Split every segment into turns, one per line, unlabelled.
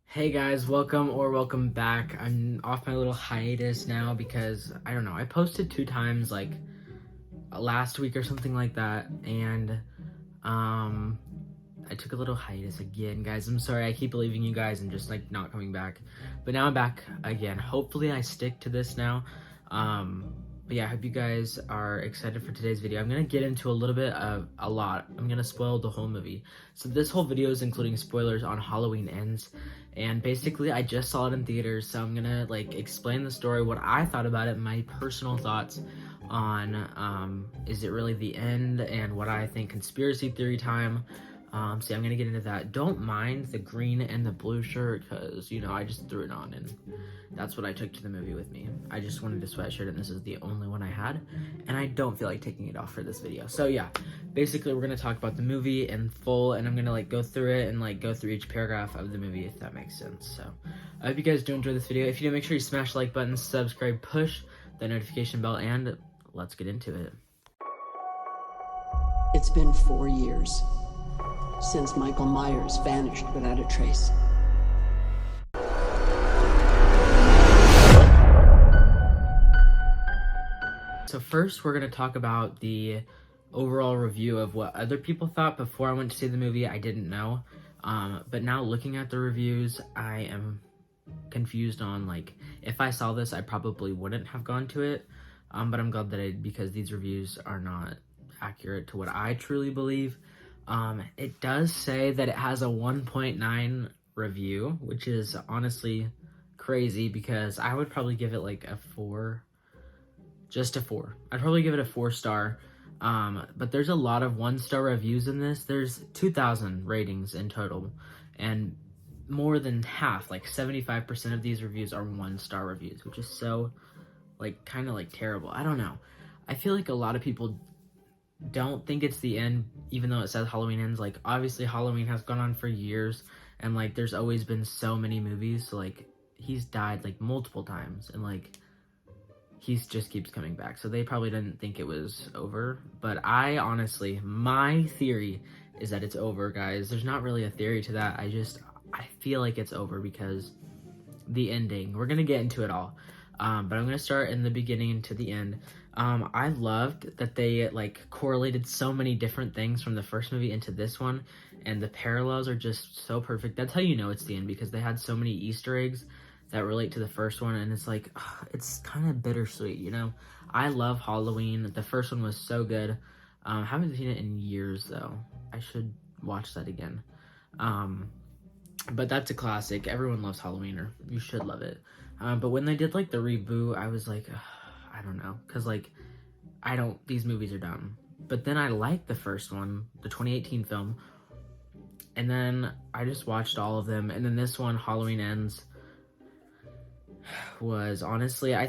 Hey guys, welcome back. I'm off my little hiatus now because I don't know. I posted 2 times like last week or something like that, and um I took a little hiatus again, guys. I'm sorry. I keep leaving you guys and just like not coming back. But now I'm back again. Hopefully I stick to this now. But yeah, I hope you guys are excited for today's video. I'm gonna get into a little bit of a lot. I'm gonna spoil the whole movie. So this whole video is including spoilers on Halloween Ends. And basically I just saw it in theaters, so I'm gonna like explain the story, what I thought about it, my personal thoughts on is it really the end, and what I think conspiracy theory time. So I'm gonna get into that. Don't mind the green and the blue shirt because, you know, I just threw it on and that's what I took to the movie with me. I just wanted a sweatshirt and this is the only one I had, and I don't feel like taking it off for this video. So yeah, basically we're gonna talk about the movie in full, and I'm gonna like go through it and like go through each paragraph of the movie, if that makes sense. So I hope you guys do enjoy this video. If you do, make sure you smash the like button, subscribe, push the notification bell, and let's get into it.
It's been 4 years since Michael Myers vanished without a trace.
So first, we're going to talk about the overall review of what other people thought. Before I went to see the movie, I didn't know. But now looking at the reviews, I am confused on, like, if I saw this, I probably wouldn't have gone to it. But I'm glad that I did, because these reviews are not accurate to what I truly believe. It does say that it has a 1.9 review, which is honestly crazy because I would probably give it like a 4. Just a 4. I'd probably give it a 4-star. But there's a lot of 1-star reviews in this. There's 2,000 ratings in total, and more than half, like 75% of these reviews are 1-star reviews, which is so like kind of like terrible. I don't know. I feel like a lot of people don't think it's the end, even though it says Halloween Ends. Like, obviously Halloween has gone on for years, and like there's always been so many movies, so like he's died like multiple times, and like he just keeps coming back, so they probably didn't think it was over. But I honestly, my theory is that it's over, guys. There's not really a theory to that. I feel like it's over because the ending, we're gonna get into it all. But I'm gonna start in the beginning to the end. I loved that they like correlated so many different things from the first movie into this one, and the parallels are just so perfect. That's how you know it's the end, because they had so many Easter eggs that relate to the first one, and it's like, it's kind of bittersweet, you know? I love Halloween. The first one was so good. Haven't seen it in years though. I should watch that again. But that's a classic. Everyone loves Halloween, or you should love it. But when they did like the reboot, I was like, I don't know, because like these movies are dumb. But then I liked the first one, the 2018 film, and then I just watched all of them. And then this one, Halloween Ends, was honestly, I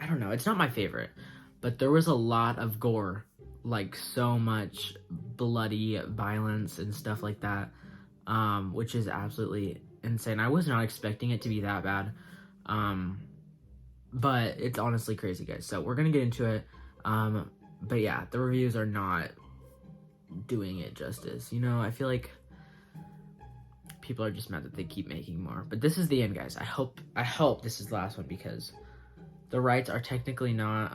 don't know, it's not my favorite, but there was a lot of gore, like so much bloody violence and stuff like that, which is absolutely insane. I was not expecting it to be that bad, but it's honestly crazy, guys. So we're gonna get into it. But yeah, the reviews are not doing it justice, you know? I feel like people are just mad that they keep making more. But this is the end, guys. I hope this is the last one, because the rights are technically not,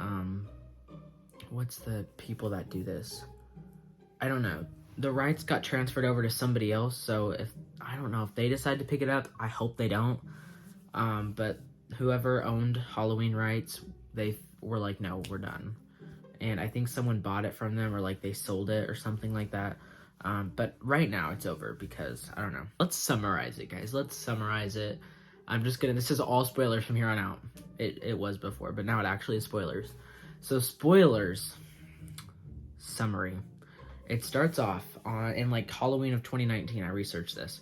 what's the people that do this? I don't know. The rights got transferred over to somebody else, so I don't know if they decide to pick it up. I hope they don't. But whoever owned Halloween rights, they were like, no, we're done. And I think someone bought it from them, or like they sold it or something like that. But right now it's over because, I don't know. Let's summarize it, guys. Let's summarize it. This is all spoilers from here on out. It was before, but now it actually is spoilers. So spoilers, summary. It starts off in like Halloween of 2019. I researched this.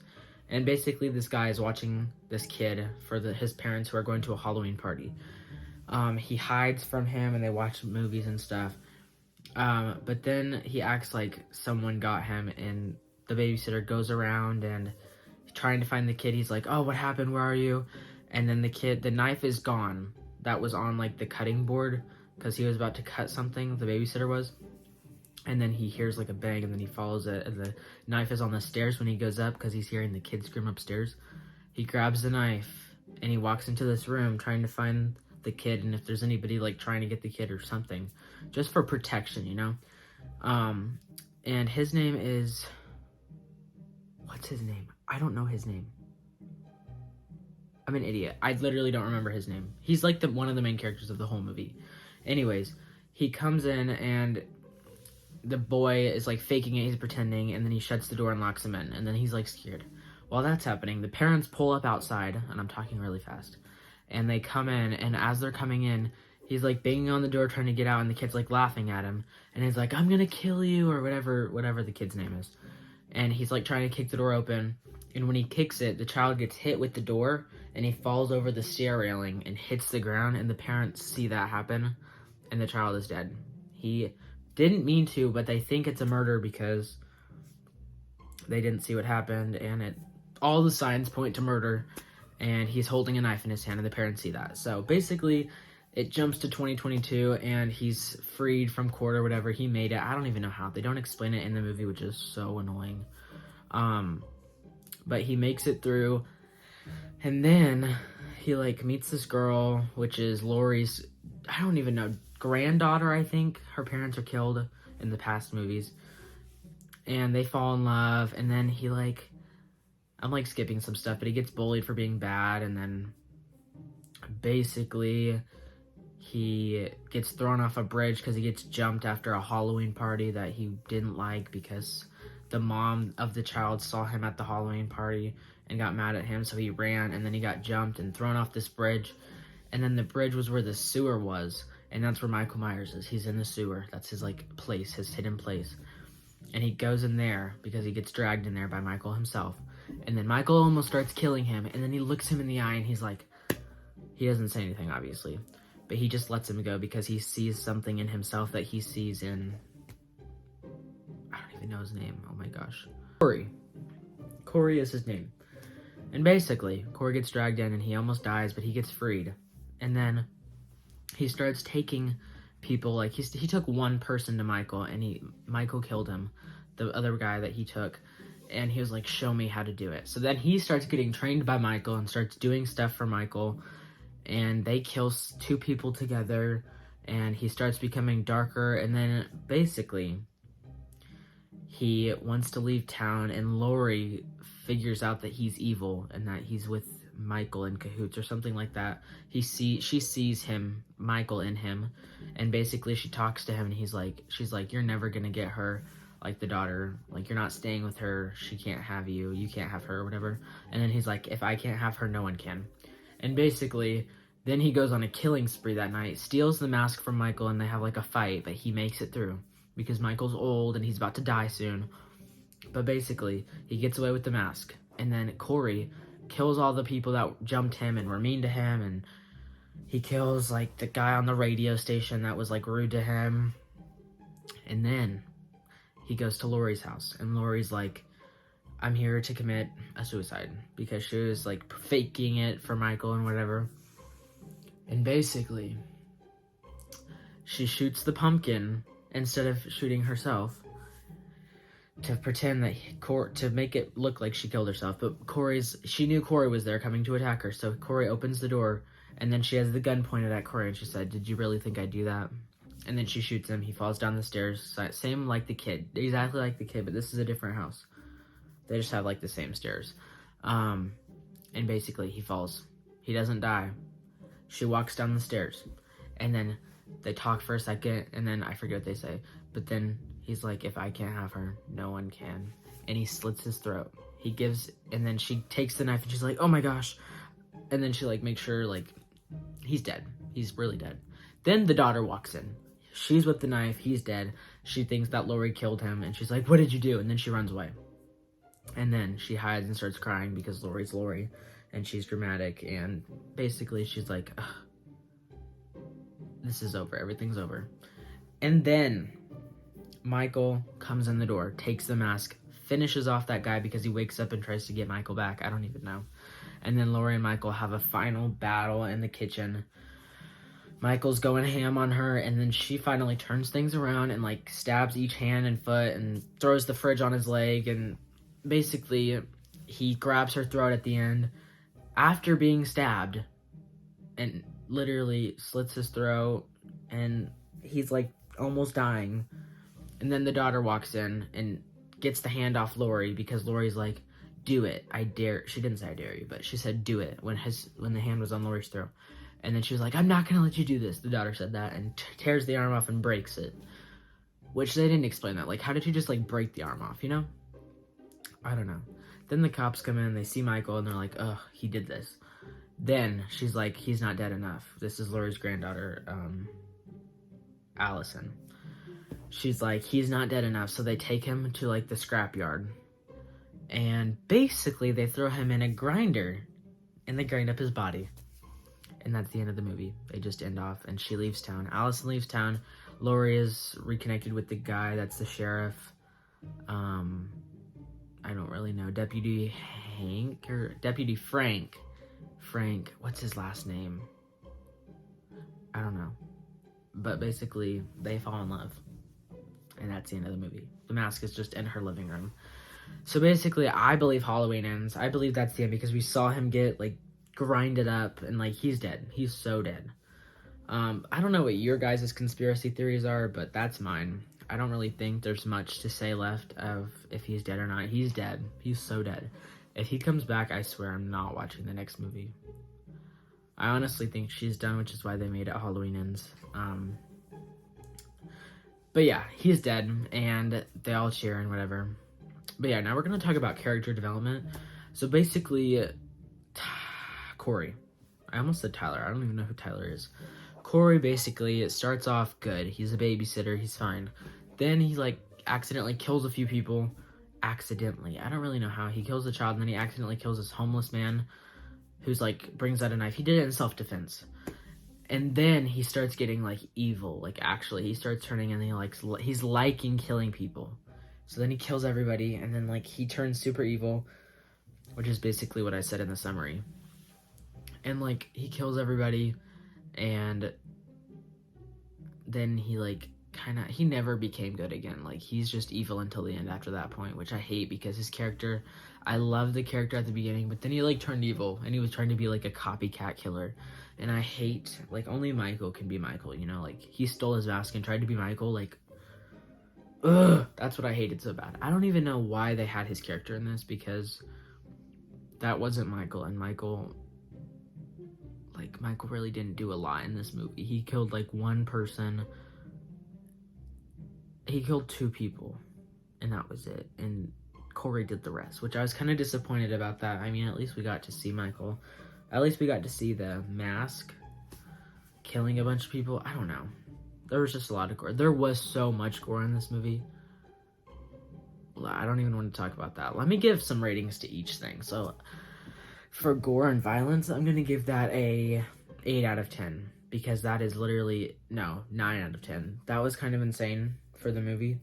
And basically this guy is watching this kid for his parents who are going to a Halloween party. He hides from him and they watch movies and stuff. But then he acts like someone got him, and the babysitter goes around and trying to find the kid. He's like, oh, what happened? Where are you? And then the knife is gone. That was on like the cutting board because he was about to cut something, the babysitter was. And then he hears like a bang, and then he follows it, and the knife is on the stairs when he goes up because he's hearing the kid scream upstairs. he grabs the knife and he walks into this room trying to find the kid and if there's anybody like trying to get the kid or something, just for protection, you know. And his name is, what's his name? I don't know his name. I'm an idiot. I literally don't remember his name. He's like one of the main characters of the whole movie. Anyways, he comes in and the boy is like faking it, he's pretending, and then he shuts the door and locks him in, and then he's like scared. While that's happening, the parents pull up outside, and I'm talking really fast, and they come in, and as they're coming in, he's like banging on the door trying to get out, and the kid's like laughing at him, and he's like, I'm gonna kill you, or whatever the kid's name is. And he's like trying to kick the door open, and when he kicks it, the child gets hit with the door, and he falls over the stair railing and hits the ground, and the parents see that happen, and the child is dead. He didn't mean to, but they think it's a murder because they didn't see what happened, and all the signs point to murder, and he's holding a knife in his hand, and the parents see that. So basically, it jumps to 2022, and he's freed from court or whatever. He made it. I don't even know how. They don't explain it in the movie, which is so annoying. But he makes it through, and then he like meets this girl, which is Laurie's, I don't even know, granddaughter, I think. Her parents are killed in the past movies, and they fall in love, and then he like, I'm like skipping some stuff, but he gets bullied for being bad, and then basically he gets thrown off a bridge because he gets jumped after a Halloween party that he didn't like because the mom of the child saw him at the Halloween party and got mad at him, so he ran, and then he got jumped and thrown off this bridge, and then the bridge was where the sewer was, and that's where Michael Myers is. He's in the sewer. That's his like place, his hidden place, and he goes in there because he gets dragged in there by Michael himself, and then Michael almost starts killing him, and then he looks him in the eye, and he's like, he doesn't say anything, obviously, but he just lets him go because he sees something in himself that he sees in, I don't even know his name, oh my gosh, Corey is his name. And basically, Corey gets dragged in and he almost dies, but he gets freed. And then he starts taking people, like he took one person to Michael, and Michael killed him, the other guy that he took, and he was like, show me how to do it. So then he starts getting trained by Michael and starts doing stuff for Michael, and they kill 2 people together, and he starts becoming darker, and then basically he wants to leave town, and Laurie figures out that he's evil and that he's with Michael in cahoots or something like that. She sees him, Michael, in him, and basically she talks to him, and she's like, you're never gonna get her, like the daughter, like you're not staying with her, she can't have you, you can't have her, or whatever. And then he's like, if I can't have her, no one can. And basically, then he goes on a killing spree that night, steals the mask from Michael, and they have like a fight, but he makes it through because Michael's old and he's about to die soon. But basically, he gets away with the mask, and then Corey kills all the people that jumped him and were mean to him, and he kills like the guy on the radio station that was like rude to him. And then he goes to Laurie's house, and Laurie's like, I'm here to commit a suicide because she was like faking it for Michael and whatever. And basically, she shoots the pumpkin instead of shooting herself to pretend that to make it look like she killed herself. But she knew Corey was there coming to attack her, so Corey opens the door, and then she has the gun pointed at Corey, and she said, did you really think I'd do that? And then she shoots him. He falls down the stairs, same like the kid, exactly like the kid, but this is a different house. They just have like the same stairs. And basically he falls. He doesn't die. She walks down the stairs, and then they talk for a second, and then I forget what they say, but then he's like, if I can't have her, no one can. And he slits his throat. And then she takes the knife, and she's like, oh my gosh. And then she like makes sure like he's dead. He's really dead. Then the daughter walks in. She's with the knife. He's dead. She thinks that Laurie killed him, and she's like, what did you do? And then she runs away. And then she hides and starts crying because Laurie's Laurie, and she's dramatic, and basically she's like, ugh, this is over. Everything's over. And then Michael comes in the door, takes the mask, finishes off that guy because he wakes up and tries to get Michael back. I don't even know. And then Laurie and Michael have a final battle in the kitchen. Michael's going ham on her, and then she finally turns things around and like stabs each hand and foot and throws the fridge on his leg, and basically he grabs her throat at the end, after being stabbed and literally slits his throat, and he's like almost dying. And then the daughter walks in and gets the hand off Laurie because Laurie's like, do it, I dare. She didn't say I dare you, but she said do it when the hand was on Laurie's throat. And then she was like, I'm not gonna let you do this. The daughter said that and tears the arm off and breaks it. Which they didn't explain that. Like, how did you just like break the arm off, you know? I don't know. Then the cops come in, they see Michael, and they're like, ugh, he did this. Then she's like, he's not dead enough. This is Laurie's granddaughter, Allison. She's like, he's not dead enough. So they take him to like the scrapyard. And basically they throw him in a grinder and they grind up his body. And that's the end of the movie. They just end off and she leaves town. Allison leaves town. Laurie is reconnected with the guy that's the sheriff. I don't really know. Deputy Hank or Deputy Frank. Frank, what's his last name? I don't know. But basically, they fall in love. And that's the end of the movie. The mask is just in her living room. So basically, I believe Halloween ends. I believe that's the end because we saw him get, like, grinded up and, like, he's dead. He's so dead. I don't know what your guys' conspiracy theories are, but that's mine. I don't really think there's much to say left of if he's dead or not. He's dead. He's so dead. If he comes back, I swear I'm not watching the next movie. I honestly think she's done, which is why they made it Halloween Ends. But yeah, he's dead, and they all cheer and whatever. But yeah, now we're going to talk about character development. So basically, Corey. I almost said Tyler. I don't even know who Tyler is. Corey, basically, it starts off good. He's a babysitter. He's fine. Then he, like, accidentally kills a few people. Accidentally. I don't really know how. He kills a child, and then he accidentally kills this homeless man who's, like, brings out a knife. He did it in self-defense. And then he starts getting, like, evil. Like, actually, he starts turning, and he's liking killing people. So then he kills everybody, and then, like, he turns super evil, which is basically what I said in the summary. And, like, he kills everybody, and then he, like, he never became good again. Like, he's just evil until the end after that point, which I hate because his character, I love the character at the beginning, but then he, like, turned evil, and he was trying to be, like, a copycat killer. And I hate, like, only Michael can be Michael, you know? Like, he stole his mask and tried to be Michael, like, ugh, that's what I hated so bad. I don't even know why they had his character in this, because that wasn't Michael, and Michael really didn't do a lot in this movie. He killed, like, one person. He killed 2 people, and that was it. And Corey did the rest, which I was kind of disappointed about that. I mean, at least we got to see Michael. At least we got to see the mask killing a bunch of people. I don't know. There was just a lot of gore. There was so much gore in this movie. I don't even want to talk about that. Let me give some ratings to each thing. So, for Gore and Violence, I'm going to give that a 8 out of 10. Because that is literally, no, 9 out of 10. That was kind of insane for the movie.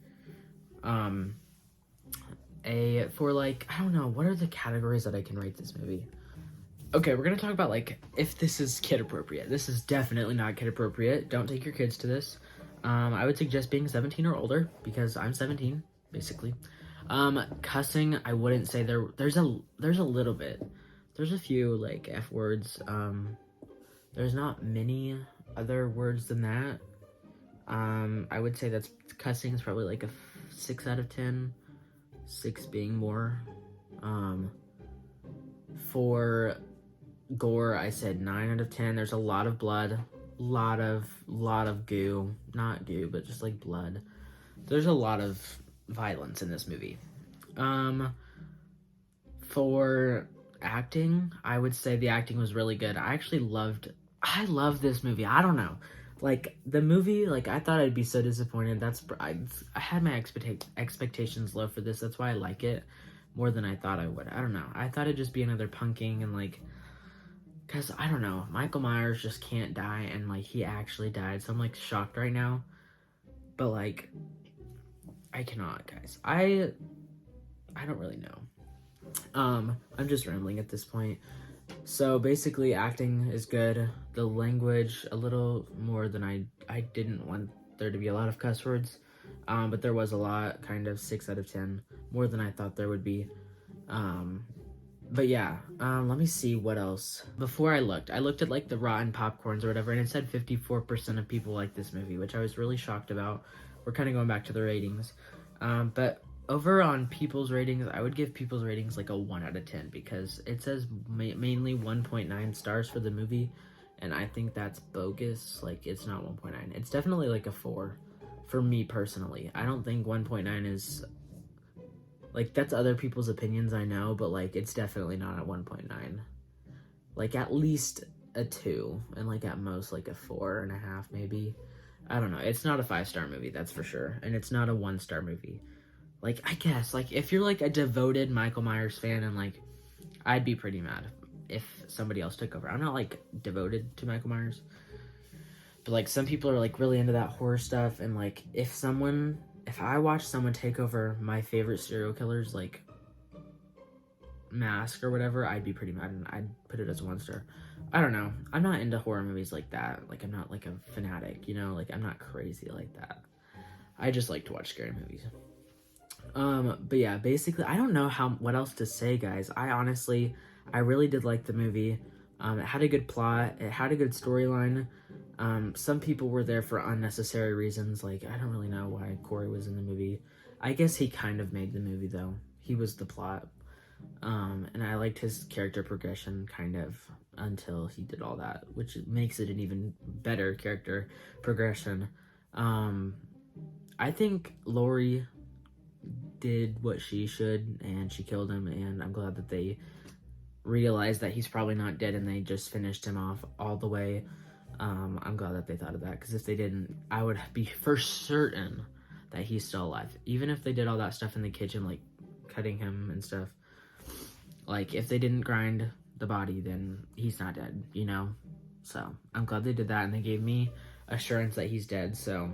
For like, I don't know, what are the categories that I can rate this movie? Okay, we're gonna talk about, like, if this is kid appropriate. This is definitely not kid appropriate. Don't take your kids to this. I would suggest being 17 or older, because I'm 17, basically. Cussing, I wouldn't say there's a little bit. There's a few, like, F words. There's not many other words than that. I would say that's cussing is probably like a 6 out of 10. 6 being more. For gore, I said 9 out of 10. There's a lot of blood, lot of goo, not goo, but just like blood. There's a lot of violence in this movie. For acting, I would say the acting was really good. I love this movie. I don't know. Like, the movie, like, I thought I'd be so disappointed. I had my expectations low for this. That's why I like it more than I thought I would. I don't know. I thought it'd just be another punking and, like, because, I don't know. Michael Myers just can't die, and, like, he actually died. So I'm, like, shocked right now. But, like, I cannot, guys. I don't really know. I'm just rambling at this point. So basically, acting is good. The language, a little more than I didn't want there to be a lot of cuss words. But there was a lot, kind of 6 out of 10. More than I thought there would be. But yeah, let me see what else. Before I looked at like the Rotten Popcorns or whatever, and it said 54% of people like this movie, which I was really shocked about. We're kind of going back to the ratings. But over on People's Ratings, I would give People's Ratings like a 1 out of 10 because it says mainly 1.9 stars for the movie, and I think that's bogus. Like, it's not 1.9. It's definitely like a 4 for me personally. I don't think 1.9 is... Like, that's other people's opinions, I know, but, like, it's definitely not at 1.9. Like, at least a 2, and, like, at most, like, a 4.5, maybe. I don't know. It's not a 5-star movie, that's for sure. And it's not a 1-star movie. Like, I guess, like, if you're, like, a devoted Michael Myers fan, and, like, I'd be pretty mad if somebody else took over. I'm not, like, devoted to Michael Myers. But, like, some people are, like, really into that horror stuff, and, like, if I watch someone take over my favorite serial killer's, like, mask or whatever, I'd be pretty mad, and I'd put it as 1 star. I don't know. I'm not into horror movies like that. Like, I'm not, like, a fanatic, you know? Like, I'm not crazy like that. I just like to watch scary movies. But yeah, basically, I don't know what else to say, guys. I really did like the movie. It had a good plot. It had a good storyline. Some people were there for unnecessary reasons. Like, I don't really know why Corey was in the movie. I guess he kind of made the movie, though. He was the plot. And I liked his character progression, kind of, until he did all that, which makes it an even better character progression. I think Laurie did what she should, and she killed him, and I'm glad that they realized that he's probably not dead, and they just finished him off all the way. I'm glad that they thought of that, because if they didn't, I would be for certain that he's still alive. Even if they did all that stuff in the kitchen, like cutting him and stuff, like if they didn't grind the body, then he's not dead, you know? So I'm glad they did that, and they gave me assurance that he's dead, so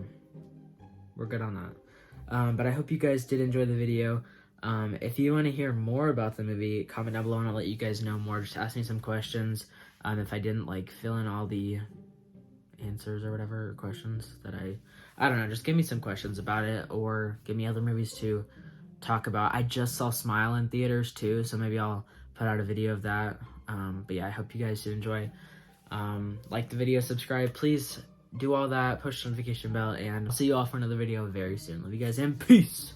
we're good on that. But I hope you guys did enjoy the video. If you want to hear more about the movie, comment down below and I'll let you guys know more. Just ask me some questions. If I didn't like fill in all the answers or whatever, or questions that I don't know, just give me some questions about it, or give me other movies to talk about. I just saw Smile in theaters too, so maybe I'll put out a video of that. But yeah, I hope you guys do enjoy. Like the video, subscribe, please do all that, push the notification bell, and I'll see you all for another video very soon. Love you guys, and peace!